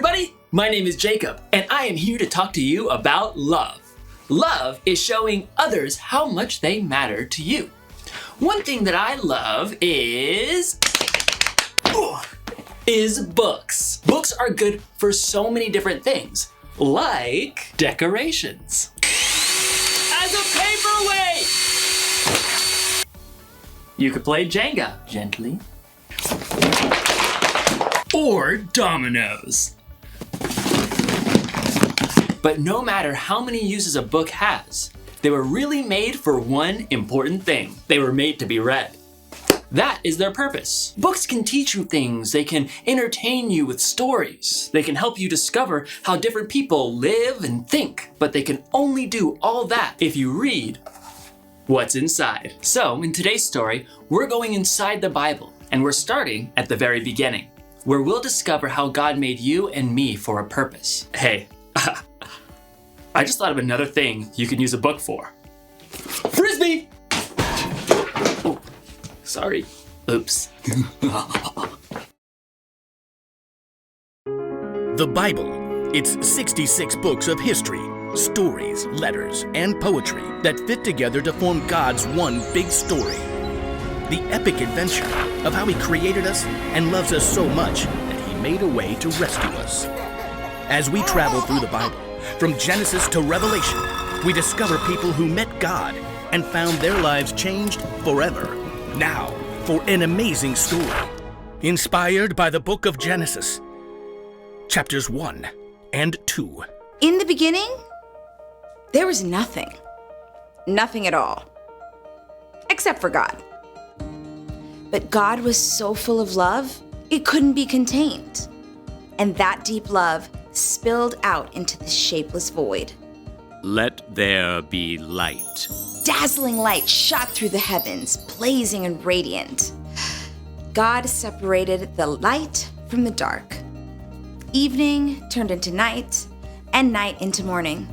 everybody, my name is Jacob, and I am here to talk to you about love. Love is showing others how much they matter to you. One thing that I love is books. Books are good for so many different things, like decorations. As a paperweight! You could play Jenga gently. Or dominoes. But no matter how many uses a book has, they were really made for one important thing. They were made to be read. That is their purpose. Books can teach you things. They can entertain you with stories. They can help you discover how different people live and think. But they can only do all that if you read what's inside. So in today's story, we're going inside the Bible, and we're starting at the very beginning, where we'll discover how God made you and me for a purpose. Hey, I just thought of another thing you can use a book for. Frisbee! Oh, sorry. Oops. The Bible. It's 66 books of history, stories, letters, and poetry that fit together to form God's one big story. The epic adventure of how He created us and loves us so much that He made a way to rescue us. As we travel through the Bible, from Genesis to Revelation, we discover people who met God and found their lives changed forever. Now, for an amazing story, inspired by the book of Genesis, chapters 1 and 2. In the beginning, there was nothing. Nothing at all. Except for God. But God was so full of love, it couldn't be contained. And that deep love spilled out into the shapeless void. Let there be light. Dazzling light shot through the heavens, blazing and radiant. God separated the light from the dark. Evening turned into night, and night into morning.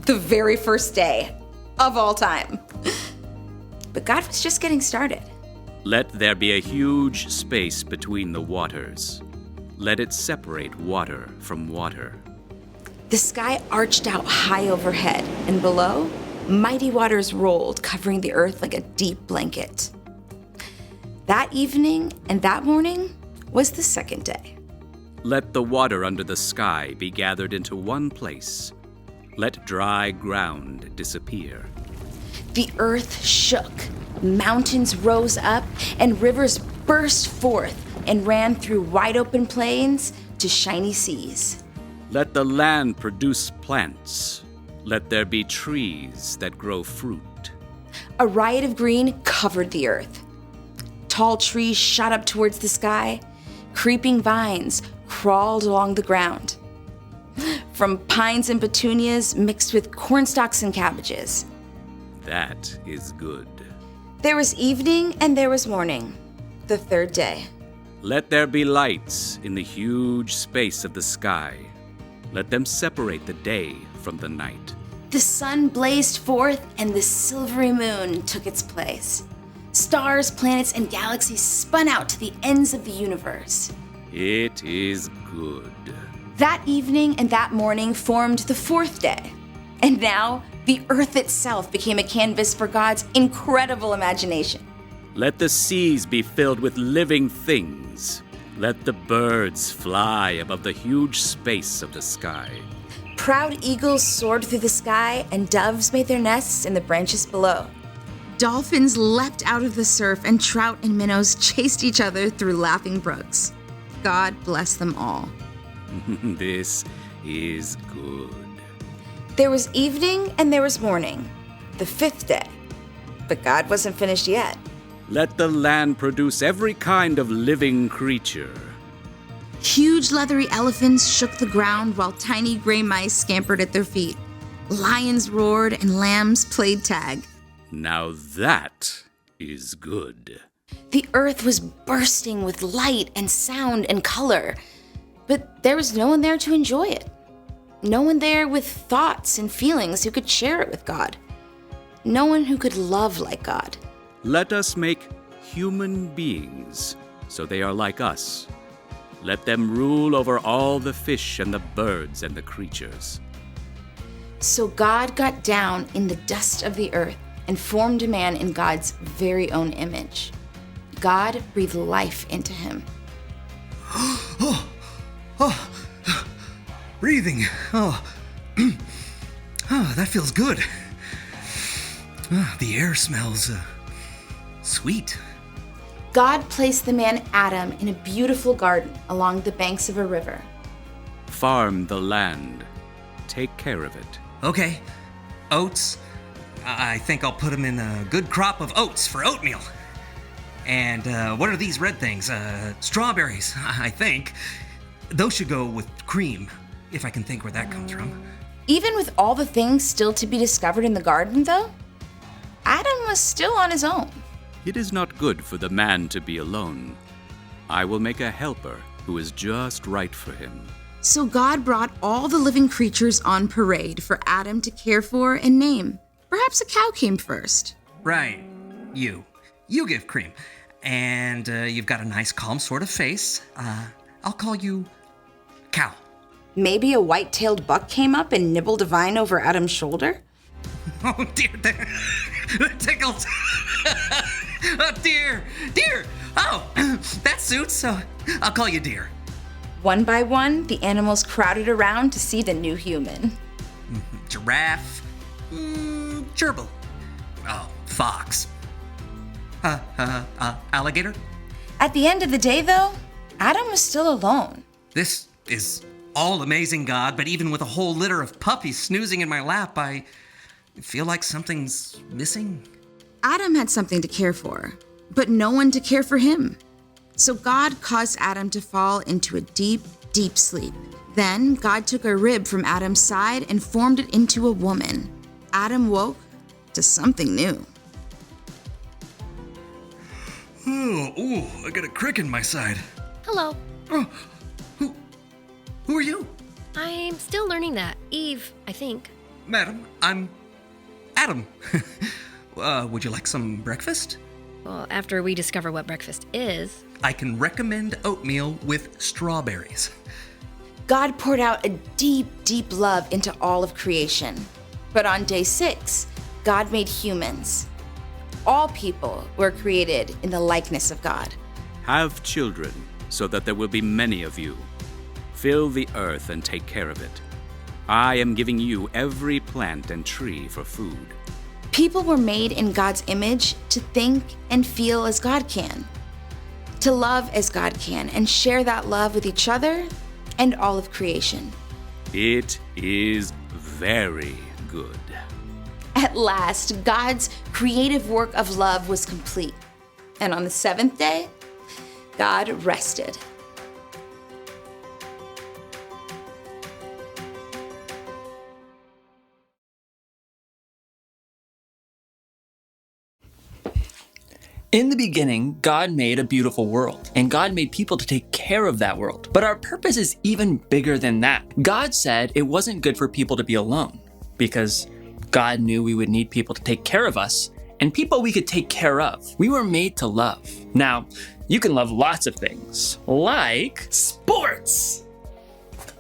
The very first day of all time. But God was just getting started. Let there be a huge space between the waters. Let it separate water from water. The sky arched out high overhead, and below, mighty waters rolled, covering the earth like a deep blanket. That evening and that morning was the second day. Let the water under the sky be gathered into one place. Let dry ground disappear. The earth shook, mountains rose up, and rivers burst forth and ran through wide open plains to shiny seas. Let the land produce plants. Let there be trees that grow fruit. A riot of green covered the earth. Tall trees shot up towards the sky. Creeping vines crawled along the ground. From pines and petunias mixed with cornstalks and cabbages. That is good. There was evening and there was morning, the third day. Let there be lights in the huge space of the sky. Let them separate the day from the night. The sun blazed forth and the silvery moon took its place. Stars, planets, and galaxies spun out to the ends of the universe. It is good. That evening and that morning formed the fourth day. And now, the earth itself became a canvas for God's incredible imagination. Let the seas be filled with living things. Let the birds fly above the huge space of the sky. Proud eagles soared through the sky, and doves made their nests in the branches below. Dolphins leapt out of the surf, and trout and minnows chased each other through laughing brooks. God bless them all. This is good. There was evening and there was morning, the fifth day. But God wasn't finished yet. Let the land produce every kind of living creature. Huge leathery elephants shook the ground while tiny gray mice scampered at their feet. Lions roared and lambs played tag. Now that is good. The earth was bursting with light and sound and color, but there was no one there to enjoy it. No one there with thoughts and feelings who could share it with God. No one who could love like God. Let us make human beings so they are like us. Let them rule over all the fish and the birds and the creatures. So God got down in the dust of the earth and formed a man in God's very own image. God breathed life into him. Breathing. That feels good. The air smells sweet. God placed the man Adam in a beautiful garden along the banks of a river. Farm the land. Take care of it. Okay. Oats. I think I'll put them in a good crop of oats for oatmeal. And what are these red things? Strawberries, I think. Those should go with cream, if I can think where that comes from. Even with all the things still to be discovered in the garden, though, Adam was still on his own. It is not good for the man to be alone. I will make a helper who is just right for him. So God brought all the living creatures on parade for Adam to care for and name. Perhaps a cow came first. Right. You give cream. And you've got a nice, calm sort of face. I'll call you Cow. Maybe a white-tailed buck came up and nibbled a vine over Adam's shoulder? Oh, dear, that tickles. Oh, dear. Oh, that suits, so I'll call you Deer. One by one, the animals crowded around to see the new human. Giraffe. Gerbil. Oh, fox. Alligator. At the end of the day, though, Adam was still alone. This is all amazing, God, but even with a whole litter of puppies snoozing in my lap, I feel like something's missing. Adam had something to care for, but no one to care for him. So God caused Adam to fall into a deep, deep sleep. Then God took a rib from Adam's side and formed it into a woman. Adam woke to something new. Ooh, I got a crick in my side. Hello. Oh, who are you? I'm still learning that. Eve, I think. Madam, I'm Adam. Would you like some breakfast? Well, after we discover what breakfast is. I can recommend oatmeal with strawberries. God poured out a deep, deep love into all of creation. But on day 6, God made humans. All people were created in the likeness of God. Have children, so that there will be many of you. Fill the earth and take care of it. I am giving you every plant and tree for food. People were made in God's image to think and feel as God can, to love as God can, and share that love with each other and all of creation. It is very good. At last, God's creative work of love was complete. And on the 7th day, God rested. In the beginning, God made a beautiful world, and God made people to take care of that world. But our purpose is even bigger than that. God said it wasn't good for people to be alone, because God knew we would need people to take care of us, and people we could take care of. We were made to love. Now, you can love lots of things, like sports.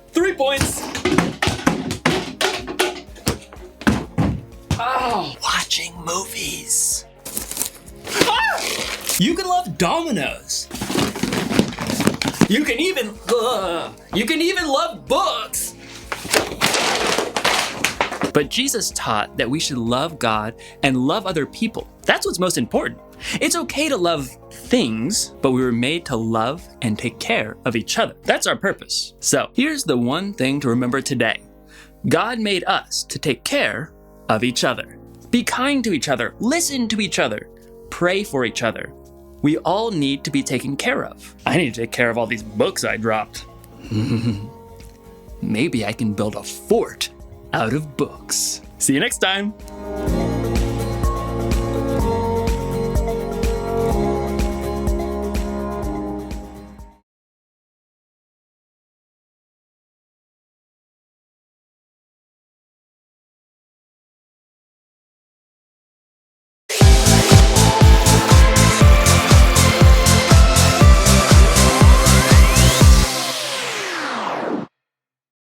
3 points. Oh, watching movies. You can love dominoes. You can even love books. But Jesus taught that we should love God and love other people. That's what's most important. It's okay to love things, but we were made to love and take care of each other. That's our purpose. So here's the one thing to remember today. God made us to take care of each other. Be kind to each other. Listen to each other. Pray for each other. We all need to be taken care of. I need to take care of all these books I dropped. Maybe I can build a fort out of books. See you next time.